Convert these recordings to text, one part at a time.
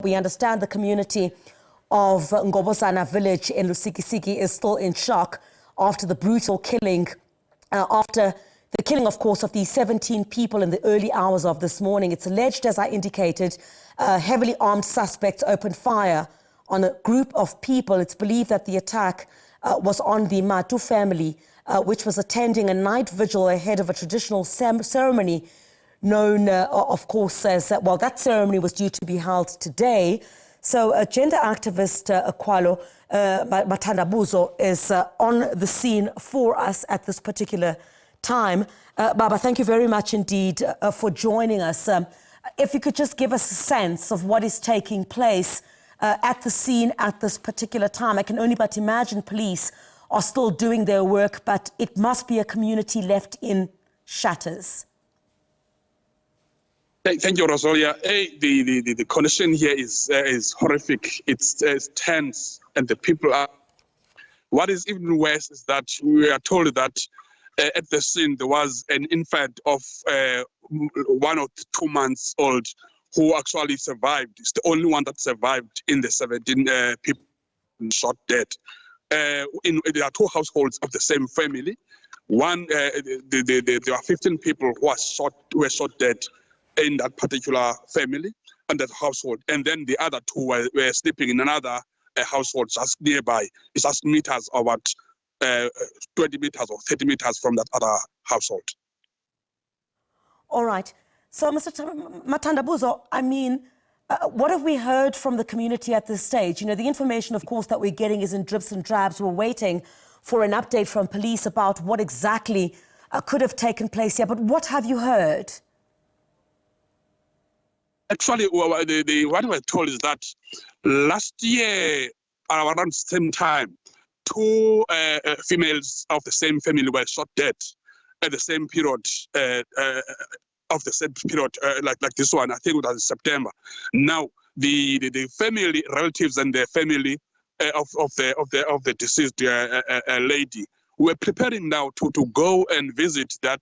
We understand the community of Ngobozana village in Lusikisiki is still in shock after the brutal killing, after the killing, of course, of these 17 people in the early hours of this morning. It's alleged, as I indicated, heavily armed suspects opened fire on a group of people. It's believed that the attack was on the Matu family, which was attending a night vigil ahead of a traditional ceremony known, of course, as, well, that ceremony was due to be held today. So gender activist Khwalo Mathandabuzo is on the scene for us at this particular time. Baba, thank you very much indeed for joining us. If you could just give us a sense of what is taking place at the scene at this particular time. I can only but imagine police are still doing their work, but it must be a community left in shatters. Thank you, Rosalia. The condition here is horrific. It's tense, and the people are. What is even worse is that we are told that at the scene there was an infant of 1 or 2 months old who actually survived. It's the only one that survived in the 17 people shot dead. There are 2 households of the same family. One, there are 15 people who were shot dead in that particular family and that household, and then the other 2 were sleeping in another household just nearby. It's just meters, about 20 meters or 30 meters from that other household. All right. So, Mr. Mathandabuzo, I mean, what have we heard from the community at this stage? You know, the information, of course, that we're getting is in drips and drabs. We're waiting for an update from police about what exactly could have taken place here. But what have you heard? Actually, what we're told is that last year, around the same time, 2 females of the same family were shot dead at the same period, like this one. I think it was in September. Now, the family relatives and the family of the deceased lady were preparing now to go and visit that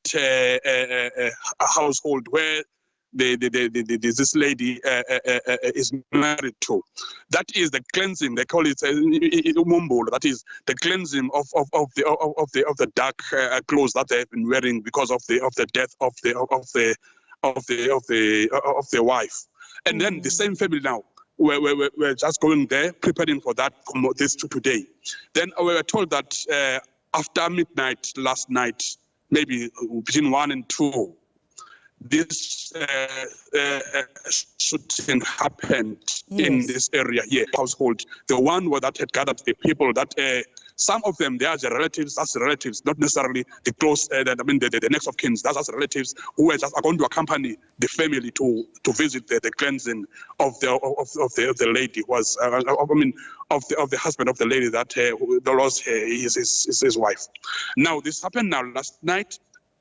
household where this lady is married to. That is the cleansing. They call it Umembulo. That is the cleansing of the dark clothes that they have been wearing because of the death of the wife. And then the same family now we're just going there preparing for this today. Then we were told that after midnight last night, maybe between 1 and 2. This shooting happened in this area here, household. The one where that had gathered the people that some of them, they are the relatives, that's the relatives, not necessarily the close, the next of kin, that's relatives who are just going to accompany the family to visit the cleansing of the lady who was, of the husband of the lady that lost his wife. Now, this happened now last night.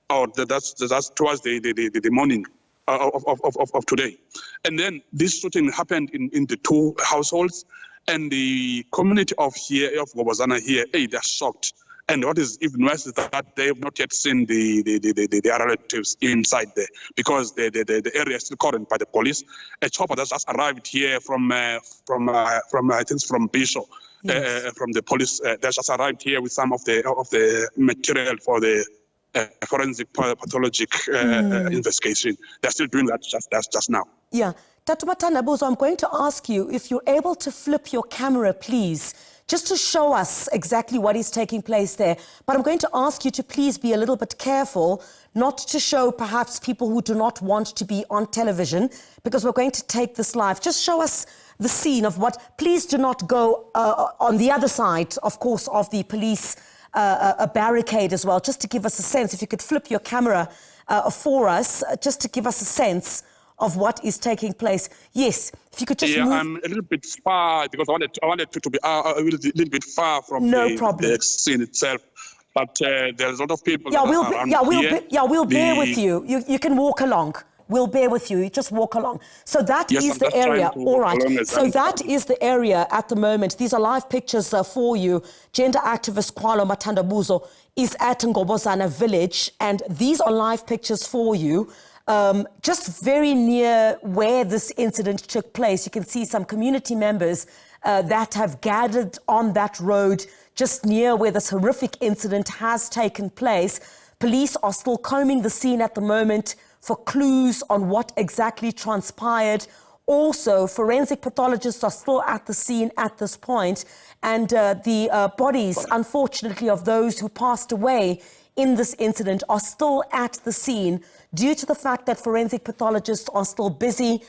Or that's towards the morning of today. And then this shooting happened in the 2 households, and the community of Ngobozana here, they're shocked. And what is even worse is that they have not yet seen their relatives inside there, because the area is still current by the police. A chopper that's just arrived here from I think from Bishop, from the police. That's just arrived here with some of the material for the forensic pathologic investigation. They're still doing that just now. Yeah. Dr. Mathandabuzo, I'm going to ask you if you're able to flip your camera, please, just to show us exactly what is taking place there. But I'm going to ask you to please be a little bit careful not to show perhaps people who do not want to be on television, because we're going to take this live. Just show us the scene of what. Please do not go on the other side, of course, of the police a barricade as well, just to give us a sense. If you could flip your camera for us, just to give us a sense of what is taking place. Yes, if you could just move. I'm a little bit far because I wanted to be a little bit far from the scene itself. But there's a lot of people. We'll bear with you. You can walk along. We'll bear with you. You just walk along. So that is the area. All right. So that is the area at the moment. These are live pictures for you. Gender activist Khwalo Mathandabuzo is at Ngobozana village, and these are live pictures for you. Just very near where this incident took place, you can see some community members that have gathered on that road just near where this horrific incident has taken place. Police are still combing the scene at the moment for clues on what exactly transpired. Also, forensic pathologists are still at the scene at this point, and the bodies, unfortunately, of those who passed away in this incident are still at the scene due to the fact that forensic pathologists are still busy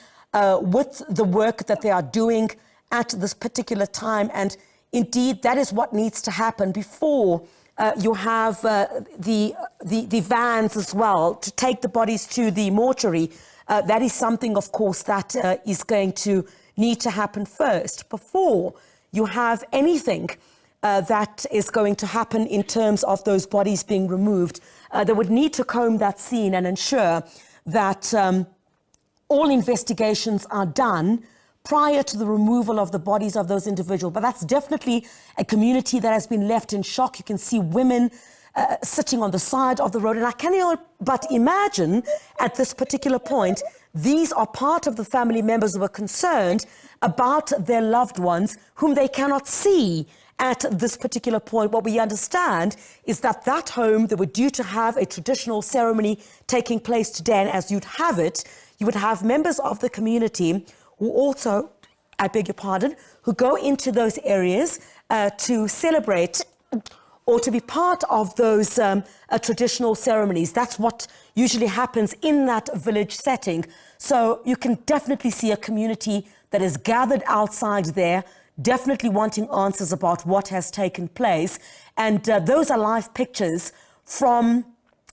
with the work that they are doing at this particular time. And indeed, that is what needs to happen before you have the vans as well to take the bodies to the mortuary. That is something, of course, that is going to need to happen first before you have anything that is going to happen in terms of those bodies being removed. They would need to comb that scene and ensure that all investigations are done prior to the removal of the bodies of those individuals. But that's definitely a community that has been left in shock. You can see women sitting on the side of the road. And I cannot but imagine at this particular point, these are part of the family members who are concerned about their loved ones whom they cannot see at this particular point. What we understand is that that home, they were due to have a traditional ceremony taking place today. And as you'd have it, you would have members of the community who also, I beg your pardon, who go into those areas to celebrate or to be part of those traditional ceremonies. That's what usually happens in that village setting. So you can definitely see a community that is gathered outside there, definitely wanting answers about what has taken place. And those are live pictures from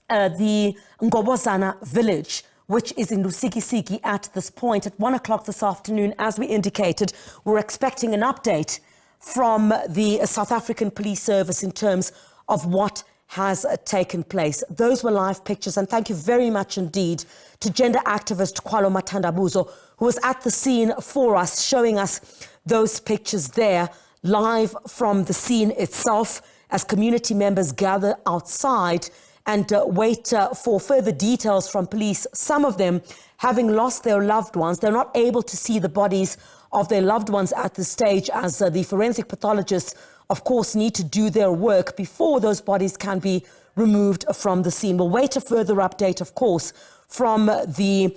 the Ngobozana village, which is in Lusikisiki at this point. At 1 o'clock this afternoon, as we indicated, we're expecting an update from the South African Police Service in terms of what has taken place. Those were live pictures, and thank you very much indeed to gender activist Khwalo Mathandabuzo, who was at the scene for us, showing us those pictures there, live from the scene itself, as community members gather outside and wait for further details from police. Some of them having lost their loved ones. They're not able to see the bodies of their loved ones at this stage, as the forensic pathologists, of course, need to do their work before those bodies can be removed from the scene. We'll wait a further update, of course, from the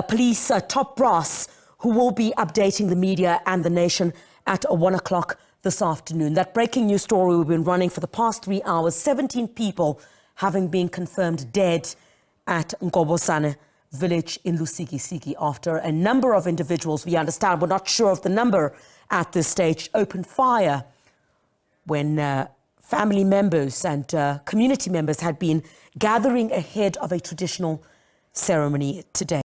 police top brass, who will be updating the media and the nation at 1 o'clock this afternoon. That breaking news story we've been running for the past 3 hours, 17 people having been confirmed dead at Ngobozana village in Lusikisiki after a number of individuals, we understand, we're not sure of the number at this stage, opened fire when family members and community members had been gathering ahead of a traditional ceremony today.